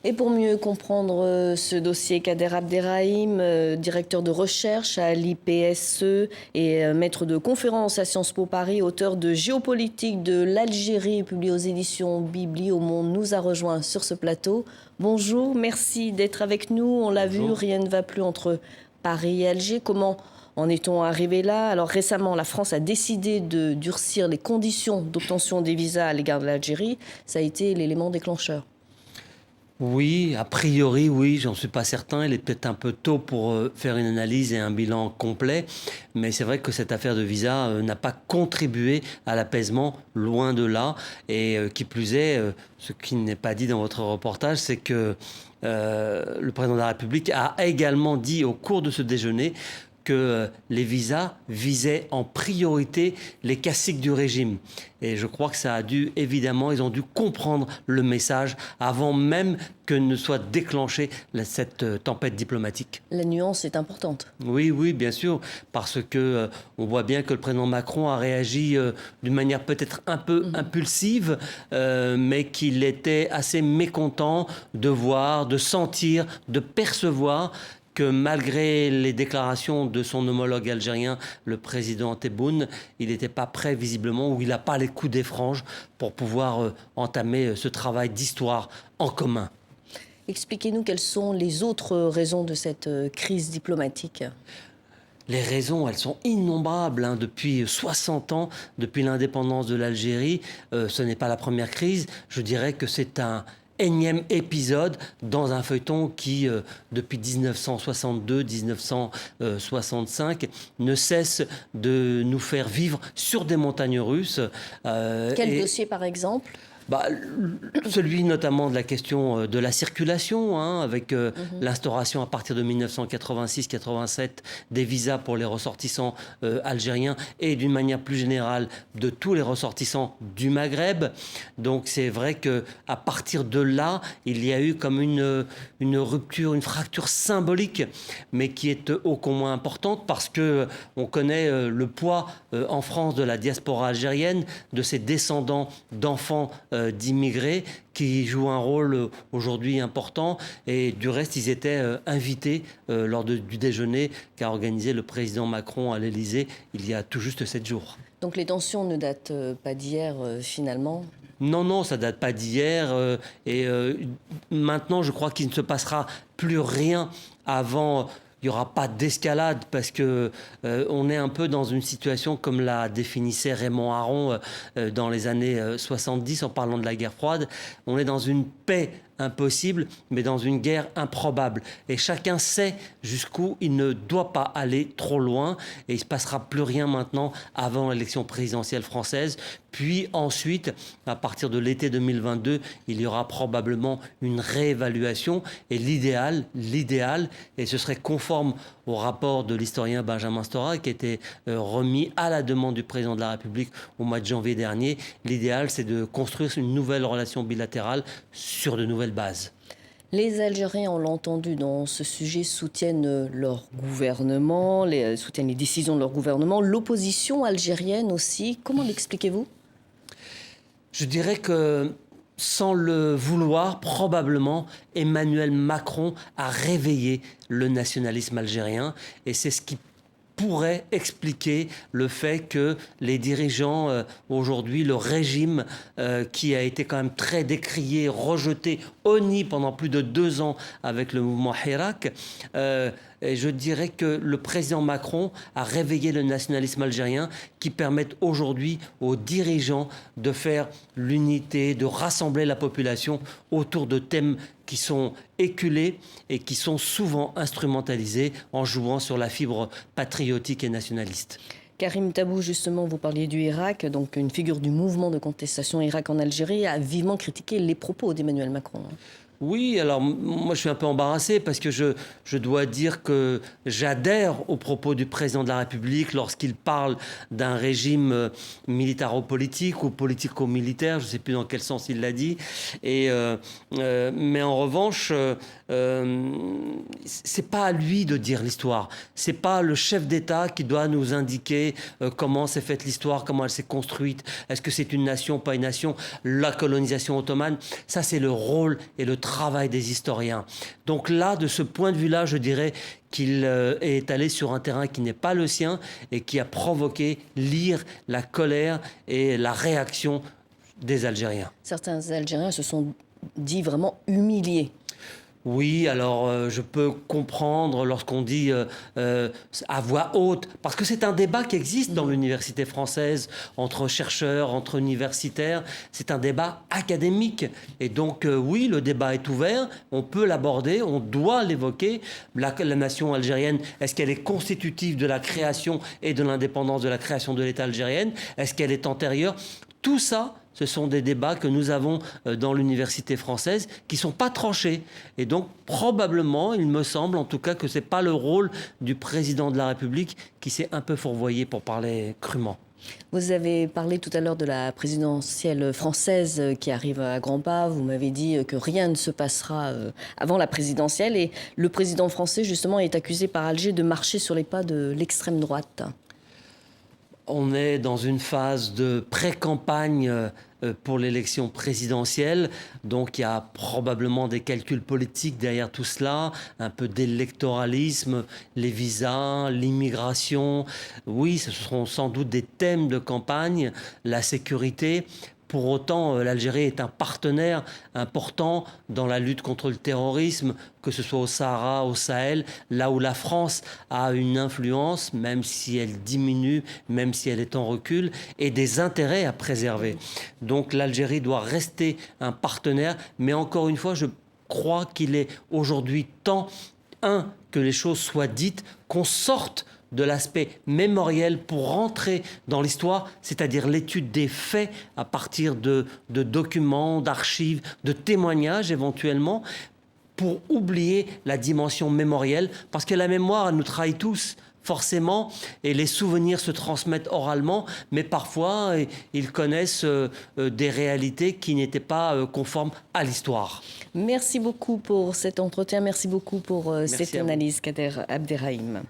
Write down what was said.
Et pour mieux comprendre ce dossier, Kader Abderrahim, directeur de recherche à l'IPSE et maître de conférence à Sciences Po Paris, auteur de Géopolitique de l'Algérie, publié aux éditions Bibli au Monde, nous a rejoint sur ce plateau. Bonjour, merci d'être avec nous. On l'a vu, rien ne va plus entre Paris et Alger. Comment en est-on arrivé là? Alors récemment, la France a décidé de durcir les conditions d'obtention des visas à l'égard de l'Algérie. Ça a été l'élément déclencheur. Oui, a priori, oui, j'en suis pas certain. Il est peut-être un peu tôt pour faire une analyse et un bilan complet. Mais c'est vrai que cette affaire de visa n'a pas contribué à l'apaisement, loin de là. Et qui plus est, ce qui n'est pas dit dans votre reportage, c'est que le président de la République a également dit au cours de ce déjeuner que les visas visaient en priorité les caciques du régime. Et je crois que ça a dû, évidemment, ils ont dû comprendre le message avant même que ne soit déclenchée cette tempête diplomatique. La nuance est importante. Oui, oui, bien sûr, parce que on voit bien que le président Macron a réagi d'une manière peut-être un peu impulsive, mais qu'il était assez mécontent de voir, de sentir, de percevoir que malgré les déclarations de son homologue algérien, le président Tebboune, il n'était pas prêt visiblement, ou il n'a pas les coups des franges pour pouvoir entamer ce travail d'histoire en commun. Expliquez-nous quelles sont les autres raisons de cette crise diplomatique. Les raisons, elles sont innombrables. Depuis 60 ans, depuis l'indépendance de l'Algérie, ce n'est pas la première crise. Je dirais que c'est un énième épisode dans un feuilleton qui, depuis 1962-1965, ne cesse de nous faire vivre sur des montagnes russes. Quel dossier, par exemple ? Celui notamment de la question de la circulation, avec l'instauration à partir de 1986-87 des visas pour les ressortissants algériens et d'une manière plus générale de tous les ressortissants du Maghreb. Donc c'est vrai qu'à partir de là, il y a eu comme une rupture, une fracture symbolique, mais qui est ô combien importante parce qu'on connaît le poids en France de la diaspora algérienne, de ses descendants d'enfants d'immigrés qui jouent un rôle aujourd'hui important. Et du reste, ils étaient invités lors du déjeuner qu'a organisé le président Macron à l'Élysée il y a tout juste 7 jours. Donc les tensions ne datent pas d'hier finalement ? Non, non, ça date pas d'hier. Maintenant, je crois qu'il ne se passera plus rien avant... Il n'y aura pas d'escalade parce que on est un peu dans une situation comme la définissait Raymond Aron dans les années 70 en parlant de la guerre froide. On est dans une paix impossible, mais dans une guerre improbable. Et chacun sait jusqu'où il ne doit pas aller trop loin. Et il ne se passera plus rien maintenant avant l'élection présidentielle française. Puis ensuite, à partir de l'été 2022, il y aura probablement une réévaluation. Et l'idéal, et ce serait conforme au rapport de l'historien Benjamin Stora, qui était remis à la demande du président de la République au mois de janvier dernier. L'idéal, c'est de construire une nouvelle relation bilatérale sur de nouvelles bases. Les Algériens, on l'a entendu dans ce sujet, soutiennent leur gouvernement, soutiennent les décisions de leur gouvernement. L'opposition algérienne aussi, comment l'expliquez-vous ? Je dirais que, sans le vouloir, probablement, Emmanuel Macron a réveillé le nationalisme algérien. Et c'est ce qui pourrait expliquer le fait que les dirigeants, aujourd'hui, le régime qui a été quand même très décrié, rejeté, honni pendant plus de 2 ans avec le mouvement Hirak, et je dirais que le président Macron a réveillé le nationalisme algérien qui permet aujourd'hui aux dirigeants de faire l'unité, de rassembler la population autour de thèmes qui sont éculés et qui sont souvent instrumentalisés en jouant sur la fibre patriotique et nationaliste. Karim Tabou, justement, vous parliez du Hirak, donc une figure du mouvement de contestation Hirak en Algérie, a vivement critiqué les propos d'Emmanuel Macron. Oui, alors moi je suis un peu embarrassé parce que je dois dire que j'adhère aux propos du président de la République lorsqu'il parle d'un régime militaro-politique ou politico-militaire, je ne sais plus dans quel sens il l'a dit. Mais en revanche, c'est pas à lui de dire l'histoire. C'est pas le chef d'État qui doit nous indiquer comment s'est faite l'histoire, comment elle s'est construite. Est-ce que c'est une nation, pas une nation? La colonisation ottomane, ça c'est le rôle et le travail travail des historiens. Donc là, de ce point de vue-là, je dirais qu'il est allé sur un terrain qui n'est pas le sien et qui a provoqué l'ire, la colère et la réaction des Algériens. Certains Algériens se sont dit vraiment humiliés. Oui, alors je peux comprendre lorsqu'on dit à voix haute, parce que c'est un débat qui existe dans l'université française, entre chercheurs, entre universitaires, c'est un débat académique. Et donc oui, le débat est ouvert, on peut l'aborder, on doit l'évoquer. La nation algérienne, est-ce qu'elle est constitutive de la création et de l'indépendance de la création de l'État algérienne? Est-ce qu'elle est antérieure? Tout ça, ce sont des débats que nous avons dans l'université française qui ne sont pas tranchés. Et donc, probablement, il me semble en tout cas que ce n'est pas le rôle du président de la République qui s'est un peu fourvoyé, pour parler crûment. Vous avez parlé tout à l'heure de la présidentielle française qui arrive à grands pas. Vous m'avez dit que rien ne se passera avant la présidentielle. Et le président français, justement, est accusé par Alger de marcher sur les pas de l'extrême droite. On est dans une phase de pré-campagne pour l'élection présidentielle, donc il y a probablement des calculs politiques derrière tout cela, un peu d'électoralisme, les visas, l'immigration. Oui, ce seront sans doute des thèmes de campagne, la sécurité. Pour autant, l'Algérie est un partenaire important dans la lutte contre le terrorisme, que ce soit au Sahara, au Sahel, là où la France a une influence, même si elle diminue, même si elle est en recul, et des intérêts à préserver. Donc l'Algérie doit rester un partenaire, mais encore une fois, je crois qu'il est aujourd'hui temps, que les choses soient dites, qu'on sorte de l'aspect mémoriel pour rentrer dans l'histoire, c'est-à-dire l'étude des faits à partir de documents, d'archives, de témoignages éventuellement, pour oublier la dimension mémorielle, parce que la mémoire, elle nous trahit tous, forcément, et les souvenirs se transmettent oralement, mais parfois, ils connaissent des réalités qui n'étaient pas conformes à l'histoire. Merci beaucoup pour cet entretien, merci beaucoup pour cette analyse, Kader Abderrahim.